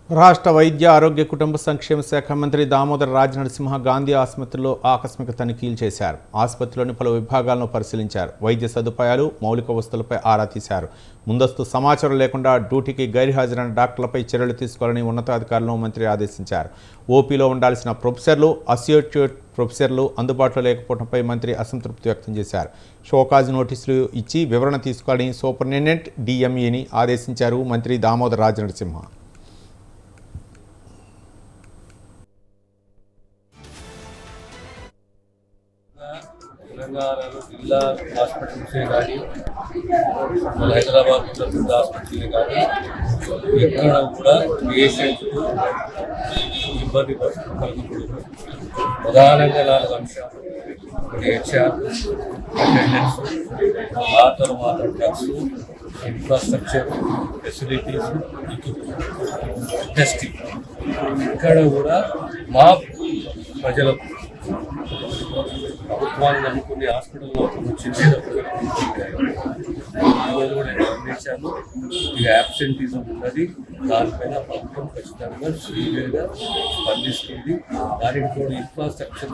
రాష్ట్ర వైద్య ఆరోగ్య కుటుంబ సంక్షేమ శాఖ మంత్రి దామోదర రాజనరసింహ గాంధీ ఆసుపత్రిలో ఆకస్మిక తనిఖీలు చేశారు. ఆసుపత్రిలోని పలు విభాగాలను పరిశీలించారు. వైద్య సదుపాయాలు, మౌలిక వసతులపై ఆరా తీశారు. ముందస్తు సమాచారం లేకుండా డ్యూటీకి గైర్హాజరైన డాక్టర్లపై చర్యలు తీసుకోవాలని ఉన్నతాధికారులను మంత్రి ఆదేశించారు. ఓపీలో ఉండాల్సిన ప్రొఫెసర్లు, అసోసియేట్ ప్రొఫెసర్లు అందుబాటులో లేకపోవడంపై మంత్రి అసంతృప్తి వ్యక్తం చేశారు. షోకాజ్ నోటీసులు ఇచ్చి వివరణ తీసుకోవాలని సూపరింటెండెంట్ డిఎంఈని ఆదేశించారు మంత్రి దామోదర రాజనరసింహ. తెలంగాణలో జిల్లా హాస్పిటల్సే కానీ హైదరాబాద్లో పెద్ద హాస్పిటల్సే కానీ ఎక్కడ కూడా పేషెంట్కు ఇబ్బంది కలుగుతుంది. ప్రధానంగా 4 అంశాలు: హెచ్ఆర్, అటెండెన్స్, ఆ తర్వాత డ్రగ్స్, ఇన్ఫ్రాస్ట్రక్చర్, ఫెసిలిటీస్, టెస్టింగ్. ఇక్కడ కూడా మా ప్రజలకు ప్రభుత్వాన్ని నమ్ముకునే హాస్పిటల్లో చిన్నప్పుడు ఈరోజు కూడా గమనించాను. ఇక యాబ్సెంటిజం ఉన్నది. దానిపైన ప్రభుత్వం ఖచ్చితంగా సీరియస్గా స్పందిస్తుంది. దానికి కూడా ఇన్ఫ్రాస్ట్రక్చర్